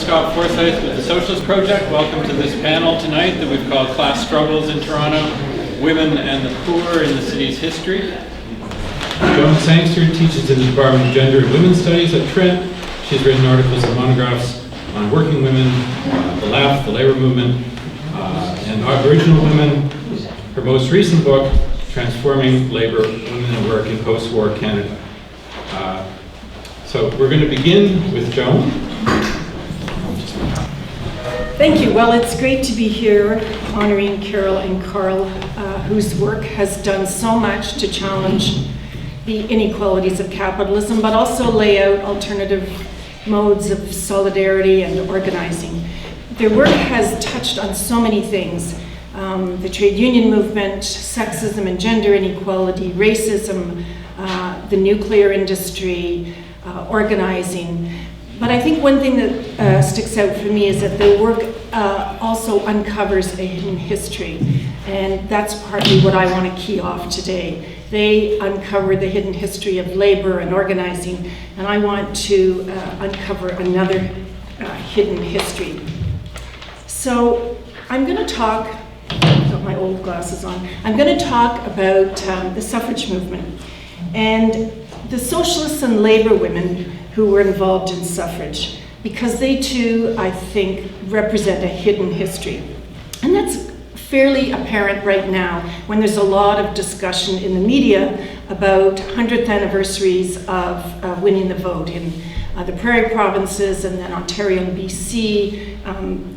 Scott Forsyth with the Socialist Project. Welcome to this panel tonight that we've called Class Struggles in Toronto, Women and the Poor in the City's History. Joan Sangster teaches in the Department of Gender and Women's Studies at Trent. She's written articles and monographs on working women, the left, the labor movement, and Aboriginal women. Her most recent book, Transforming Labor, Women and Work in Postwar Canada. So we're going to begin with Joan. Thank you. Well, it's great to be here honoring Carol and Carl, whose work has done so much to challenge the inequalities of capitalism, but also lay out alternative modes of solidarity and organizing. Their work has touched on so many things. The trade union movement, sexism and gender inequality, racism, the nuclear industry, organizing. But I think one thing that sticks out for me is that their work also uncovers a hidden history. And that's partly what I want to key off today. They uncover the hidden history of labor and organizing, and I want to uncover another hidden history. So I'm going to talk, I've got my old glasses on, I'm going to talk about the suffrage movement and the socialists and labor women who were involved in suffrage, because they too, I think, represent a hidden history. And that's fairly apparent right now when there's a lot of discussion in the media about 100th anniversaries of winning the vote in the Prairie provinces and then Ontario and BC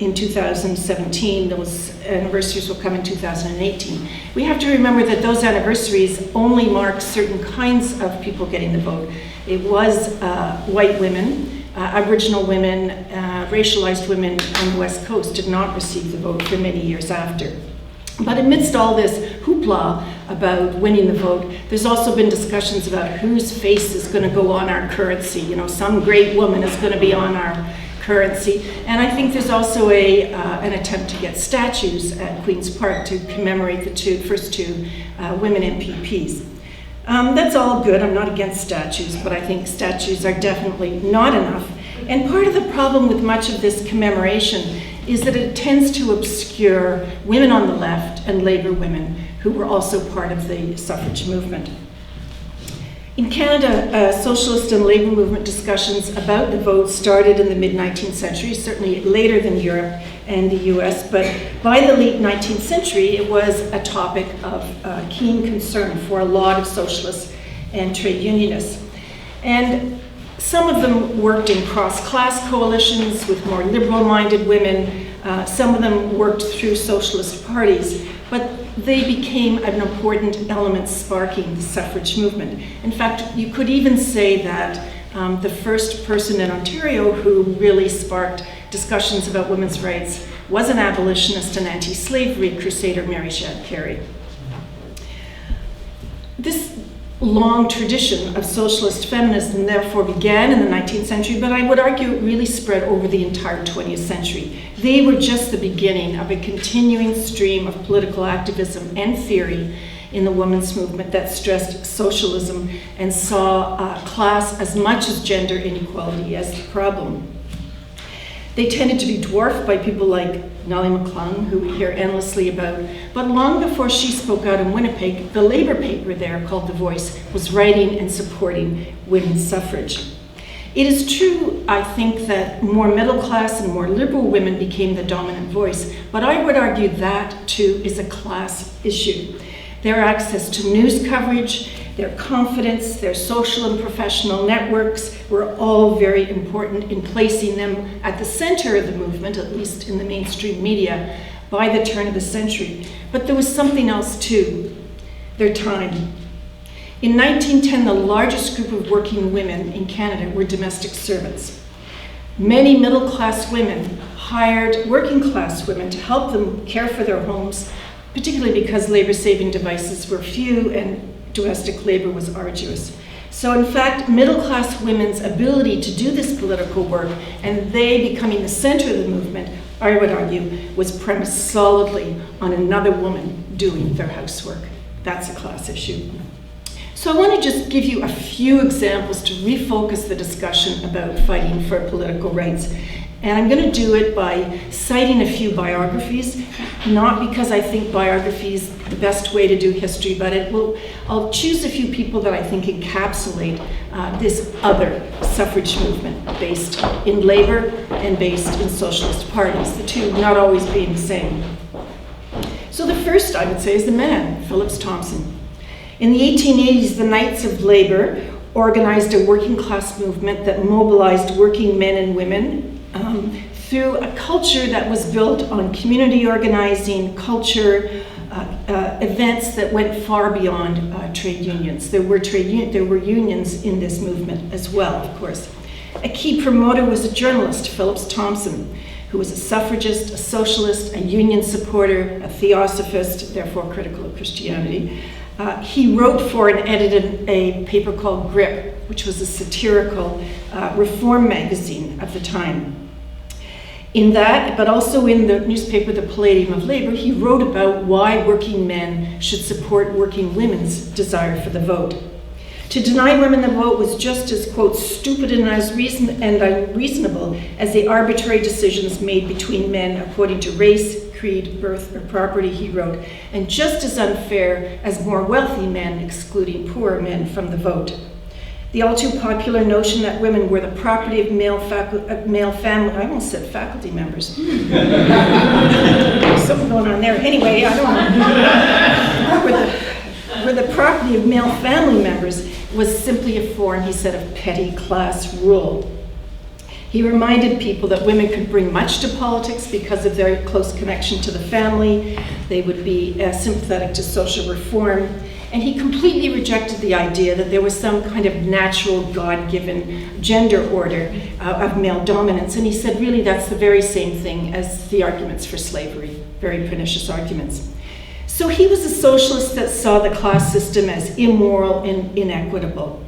in 2017. Those anniversaries will come in 2018. We have to remember that those anniversaries only mark certain kinds of people getting the vote. It was white women, Aboriginal women, racialized women on the West Coast did not receive the vote for many years after. But amidst all this hoopla about winning the vote, there's also been discussions about whose face is going to go on our currency. You know, some great woman is going to be on our currency. And I think there's also an attempt to get statues at Queen's Park to commemorate the first two women MPPs. That's all good. I'm not against statues, but I think statues are definitely not enough. And part of the problem with much of this commemoration is that it tends to obscure women on the left and labor women who were also part of the suffrage movement. In Canada, socialist and labor movement discussions about the vote started in the mid-19th century, certainly later than Europe and the US, but by the late 19th century, it was a topic of keen concern for a lot of socialists and trade unionists. And some of them worked in cross-class coalitions with more liberal-minded women. Some of them worked through socialist parties, but they became an important element sparking the suffrage movement. In fact, you could even say that the first person in Ontario who really sparked discussions about women's rights was an abolitionist and anti-slavery crusader, Mary Shad Carey. This long tradition of socialist feminism therefore began in the 19th century, but I would argue it really spread over the entire 20th century. They were just the beginning of a continuing stream of political activism and theory in the women's movement that stressed socialism and saw class as much as gender inequality as the problem. They tended to be dwarfed by people like Nellie McClung, who we hear endlessly about, but long before she spoke out in Winnipeg, the labor paper there, called The Voice, was writing and supporting women's suffrage. It is true, I think, that more middle class and more liberal women became the dominant voice, but I would argue that, too, is a class issue. Their access to news coverage, their confidence, their social and professional networks were all very important in placing them at the center of the movement, at least in the mainstream media, by the turn of the century. But there was something else too, their time. In 1910, the largest group of working women in Canada were domestic servants. Many middle-class women hired working-class women to help them care for their homes, particularly because labor-saving devices were few and domestic labor was arduous. So in fact, middle-class women's ability to do this political work and they becoming the center of the movement, I would argue, was premised solidly on another woman doing their housework. That's a class issue. So I want to just give you a few examples to refocus the discussion about fighting for political rights. And I'm going to do it by citing a few biographies, not because I think biography is the best way to do history, but I'll choose a few people that I think encapsulate this other suffrage movement based in labor and based in socialist parties, the two not always being the same. So the first, I would say, is the man, Phillips Thompson. In the 1880s, the Knights of Labor organized a working class movement that mobilized working men and women through a culture that was built on community organizing, culture, events that went far beyond trade unions. There were unions in this movement as well, of course. A key promoter was a journalist, Phillips Thompson, who was a suffragist, a socialist, a union supporter, a theosophist, therefore critical of Christianity. He wrote for and edited a paper called Grip, which was a satirical reform magazine of the time. In that, but also in the newspaper The Palladium of Labor, he wrote about why working men should support working women's desire for the vote. To deny women the vote was just as, quote, stupid and unreasonable as the arbitrary decisions made between men according to race, creed, birth, or property, he wrote, and just as unfair as more wealthy men excluding poorer men from the vote. The all too popular notion that women were the property of male family, I almost said faculty members. Something going on there. Anyway, I don't know. Were the property of male family members was simply a form, he said, of petty class rule. He reminded people that women could bring much to politics because of their close connection to the family. They would be sympathetic to social reform. And he completely rejected the idea that there was some kind of natural, God-given gender order of male dominance. And he said, really, that's the very same thing as the arguments for slavery, very pernicious arguments. So he was a socialist that saw the class system as immoral and inequitable.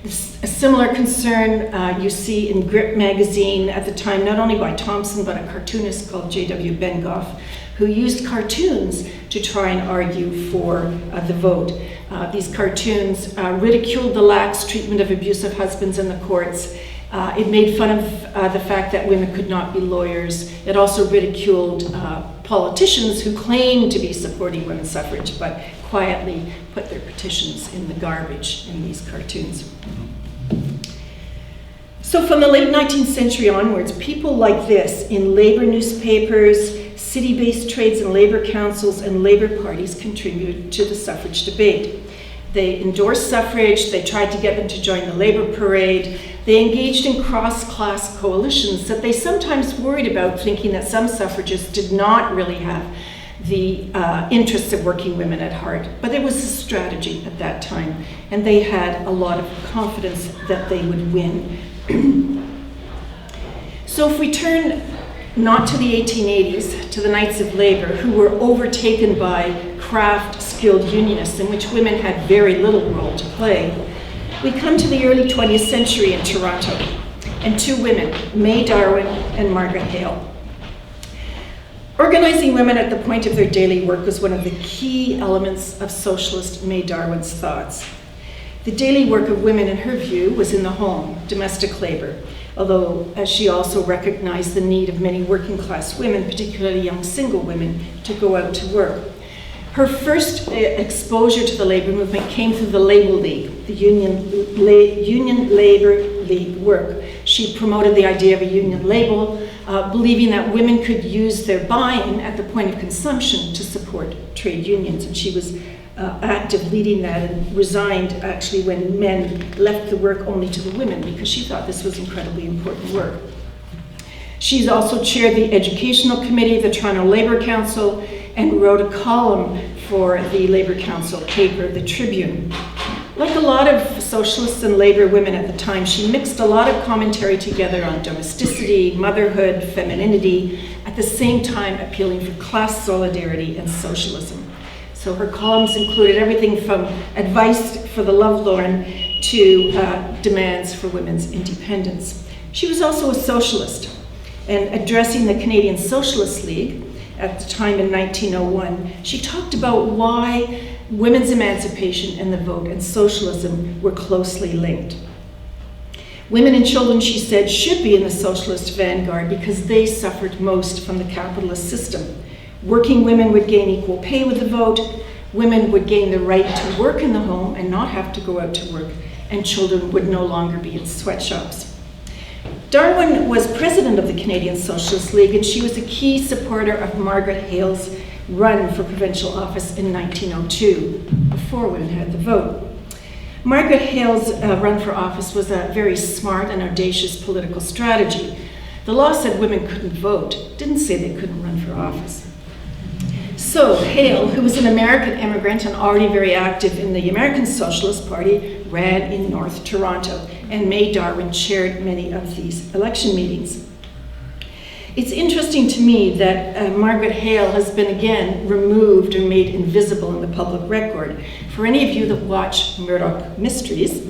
A similar concern you see in Grip magazine at the time, not only by Thompson, but a cartoonist called J.W. Bengoff, who used cartoons to try and argue for the vote. These cartoons ridiculed the lax treatment of abusive husbands in the courts. It made fun of the fact that women could not be lawyers. It also ridiculed politicians who claimed to be supporting women's suffrage, but quietly put their petitions in the garbage in these cartoons. So from the late 19th century onwards, people like this in labor newspapers, city-based trades and labor councils, and labor parties contributed to the suffrage debate. They endorsed suffrage, they tried to get them to join the labor parade, they engaged in cross-class coalitions that they sometimes worried about, thinking that some suffragists did not really have the interests of working women at heart. But it was a strategy at that time, and they had a lot of confidence that they would win. So if we turn not to the 1880s, to the Knights of Labor, who were overtaken by craft-skilled unionists in which women had very little role to play, we come to the early 20th century in Toronto, and two women, May Darwin and Margaret Hale. Organizing women at the point of their daily work was one of the key elements of socialist May Darwin's thoughts. The daily work of women, in her view, was in the home, domestic labor, although she also recognized the need of many working class women, particularly young single women, to go out to work. Her first exposure to the labor movement came through the Labor League, the Union Labor League work. She promoted the idea of a union label, believing that women could use their buy-in at the point of consumption to support trade unions, and she was active leading that and resigned actually when men left the work only to the women because she thought this was incredibly important work. She's also chaired the Educational Committee of the Toronto Labour Council and wrote a column for the Labour Council paper, The Tribune. Like a lot of socialists and labor women at the time, she mixed a lot of commentary together on domesticity, motherhood, femininity, at the same time appealing for class solidarity and socialism. So her columns included everything from advice for the lovelorn to demands for women's independence. She was also a socialist, and addressing the Canadian Socialist League at the time in 1901, she talked about why women's emancipation and the vote and socialism were closely linked. Women and children, she said, should be in the socialist vanguard because they suffered most from the capitalist system. Working women would gain equal pay with the vote, women would gain the right to work in the home and not have to go out to work, and children would no longer be in sweatshops. Darwin was president of the Canadian Socialist League, and she was a key supporter of Margaret Hale's run for provincial office in 1902, before women had the vote. Margaret Hale's run for office was a very smart and audacious political strategy. The law said women couldn't vote, didn't say they couldn't run for office. So Hale, who was an American immigrant and already very active in the American Socialist Party, ran in North Toronto, and May Darwin chaired many of these election meetings. It's interesting to me that Margaret Hale has been again removed or made invisible in the public record. For any of you that watch Murdoch Mysteries,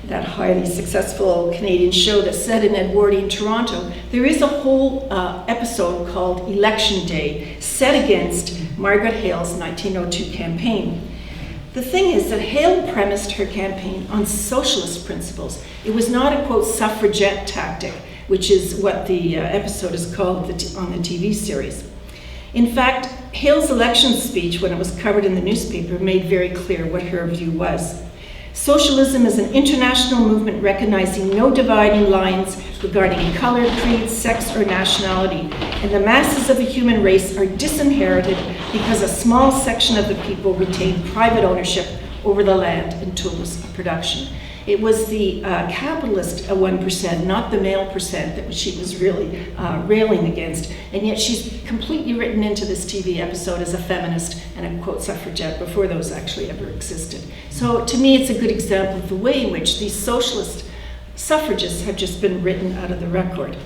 that highly successful Canadian show that's set in Edwardian Toronto, there is a whole episode called Election Day, set against Margaret Hale's 1902 campaign. The thing is that Hale premised her campaign on socialist principles. It was not a, quote, suffragette tactic, which is what the episode is called on the TV series. In fact, Hale's election speech, when it was covered in the newspaper, made very clear what her view was. Socialism is an international movement recognizing no dividing lines regarding color, creed, sex, or nationality, and the masses of the human race are disinherited because a small section of the people retain private ownership over the land and tools of production. It was the capitalist 1%, not the male percent, that she was really railing against. And yet she's completely written into this TV episode as a feminist and a, quote, suffragette before those actually ever existed. So to me, it's a good example of the way in which these socialist suffragists have just been written out of the record.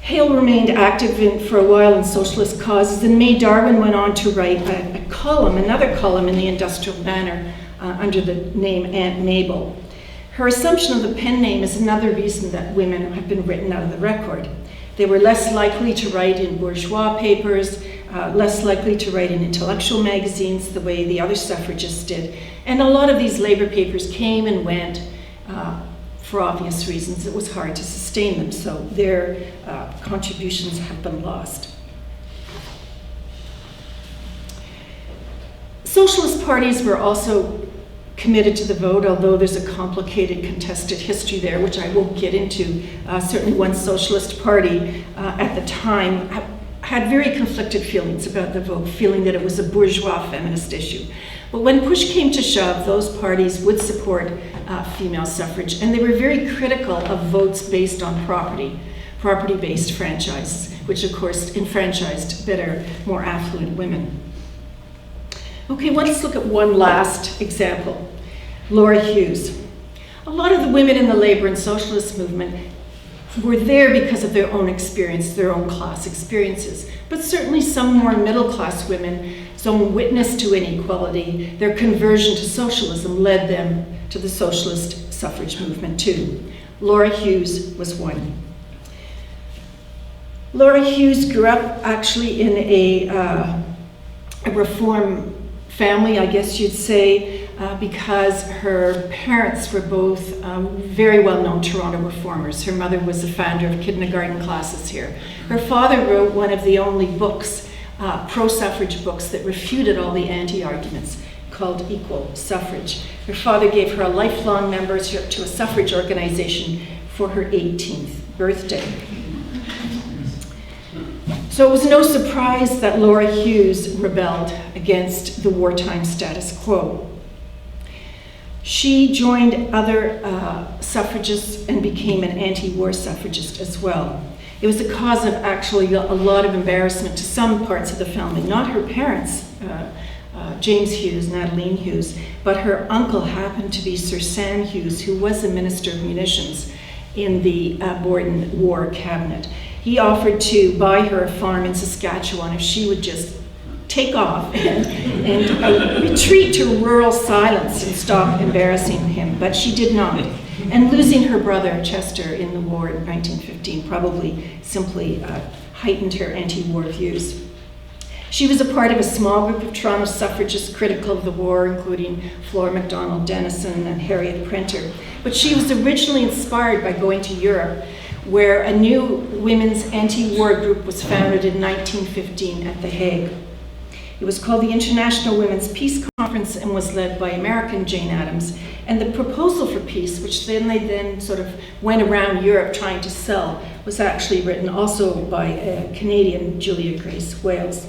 Hale remained active for a while in socialist causes, and May Darwin went on to write another column in the Industrial Banner, under the name Aunt Mabel. Her assumption of the pen name is another reason that women have been written out of the record. They were less likely to write in bourgeois papers, less likely to write in intellectual magazines the way the other suffragists did. And a lot of these labor papers came and went for obvious reasons. It was hard to sustain them, so their contributions have been lost. Socialist parties were also committed to the vote, although there's a complicated contested history there, which I won't get into. Certainly one socialist party at the time had very conflicted feelings about the vote, feeling that it was a bourgeois feminist issue. But when push came to shove, those parties would support female suffrage, and they were very critical of votes based on property-based franchises, which of course enfranchised better, more affluent women. Okay, let's look at one last example, Laura Hughes. A lot of the women in the labor and socialist movement were there because of their own experience, their own class experiences. But certainly some more middle-class women's own witness to inequality, their conversion to socialism led them to the socialist suffrage movement too. Laura Hughes was one. Laura Hughes grew up actually in a reform family, I guess you'd say, because her parents were both very well-known Toronto reformers. Her mother was the founder of kindergarten classes here. Her father wrote one of the only books, pro-suffrage books, that refuted all the anti-arguments, called Equal Suffrage. Her father gave her a lifelong membership to a suffrage organization for her 18th birthday. So it was no surprise that Laura Hughes rebelled against the wartime status quo. She joined other suffragists and became an anti-war suffragist as well. It was a cause of actually a lot of embarrassment to some parts of the family, not her parents, James Hughes, Natalie Hughes, but her uncle happened to be Sir Sam Hughes, who was a Minister of Munitions in the Borden War Cabinet. He offered to buy her a farm in Saskatchewan if she would just take off and retreat to rural silence and stop embarrassing him, but she did not. And losing her brother, Chester, in the war in 1915 probably simply heightened her anti-war views. She was a part of a small group of Toronto suffragists critical of the war, including Flora MacDonald Denison and Harriet Printer. But she was originally inspired by going to Europe, where a new women's anti-war group was founded in 1915 at The Hague. It was called the International Women's Peace Conference and was led by American Jane Addams. And the proposal for peace, which they then sort of went around Europe trying to sell, was actually written also by a Canadian, Julia Grace Wales.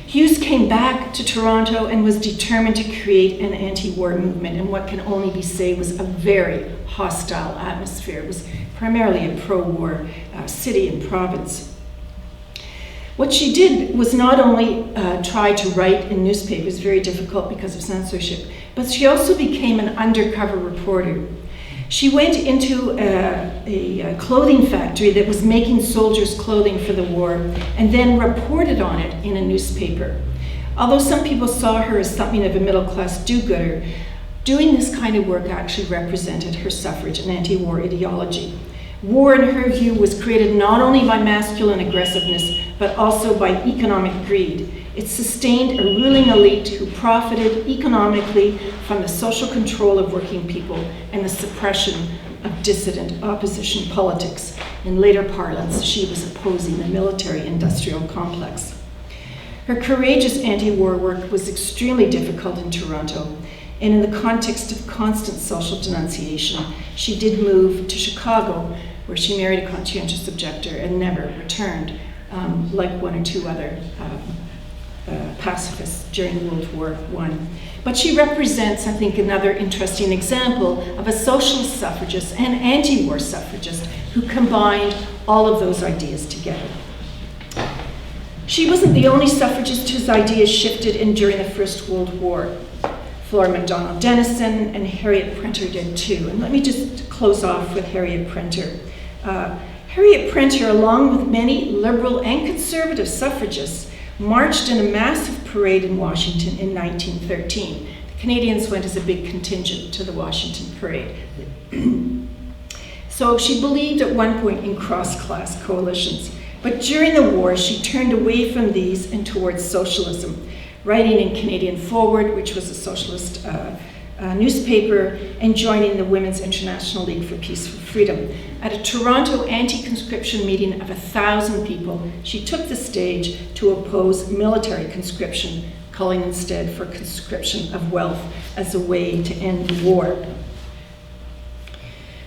Hughes came back to Toronto and was determined to create an anti-war movement in what can only be said was a very hostile atmosphere. It was primarily a pro-war city and province. What she did was not only try to write in newspapers, very difficult because of censorship, but she also became an undercover reporter. She went into a clothing factory that was making soldiers' clothing for the war and then reported on it in a newspaper. Although some people saw her as something of a middle-class do-gooder, doing this kind of work actually represented her suffrage and anti-war ideology. War, in her view, was created not only by masculine aggressiveness, but also by economic greed. It sustained a ruling elite who profited economically from the social control of working people and the suppression of dissident opposition politics. In later parlance, she was opposing the military-industrial complex. Her courageous anti-war work was extremely difficult in Toronto, and in the context of constant social denunciation, she did move to Chicago, where she married a conscientious objector and never returned, like one or two other pacifists during World War I. But she represents, I think, another interesting example of a socialist suffragist and anti-war suffragist who combined all of those ideas together. She wasn't the only suffragist whose ideas shifted during the First World War. Flora MacDonald Denison and Harriet Printer did too. And let me just close off with Harriet Printer. Harriet Printer, along with many liberal and conservative suffragists, marched in a massive parade in Washington in 1913. The Canadians went as a big contingent to the Washington parade. So she believed at one point in cross-class coalitions. But during the war, she turned away from these and towards socialism, writing in Canadian Forward, which was a socialist newspaper, and joining the Women's International League for Peaceful Freedom. At a Toronto anti-conscription meeting of 1,000 people, she took the stage to oppose military conscription, calling instead for conscription of wealth as a way to end the war.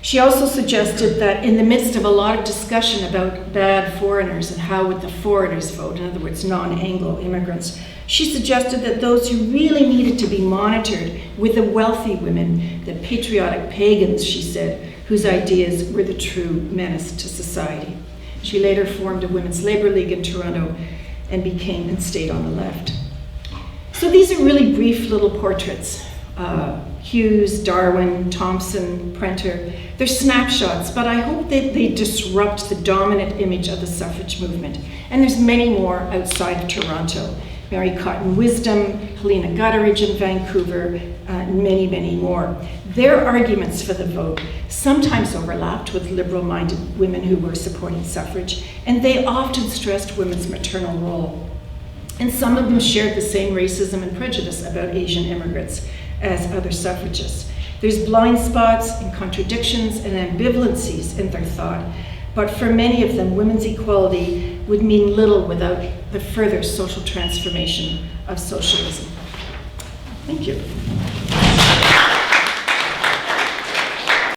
She also suggested that in the midst of a lot of discussion about bad foreigners and how would the foreigners vote, in other words, non-Anglo immigrants, she suggested that those who really needed to be monitored were the wealthy women, the patriotic pagans, she said, whose ideas were the true menace to society. She later formed a women's labor league in Toronto and stayed on the left. So these are really brief little portraits. Hughes, Darwin, Thompson, Printer. They're snapshots, but I hope that they disrupt the dominant image of the suffrage movement. And there's many more outside of Toronto. Mary Cotton Wisdom, Helena Gutteridge in Vancouver, and many, many more. Their arguments for the vote sometimes overlapped with liberal-minded women who were supporting suffrage, and they often stressed women's maternal role. And some of them shared the same racism and prejudice about Asian immigrants as other suffragists. There's blind spots and contradictions and ambivalencies in their thought, but for many of them, women's equality would mean little without the further social transformation of socialism. Thank you.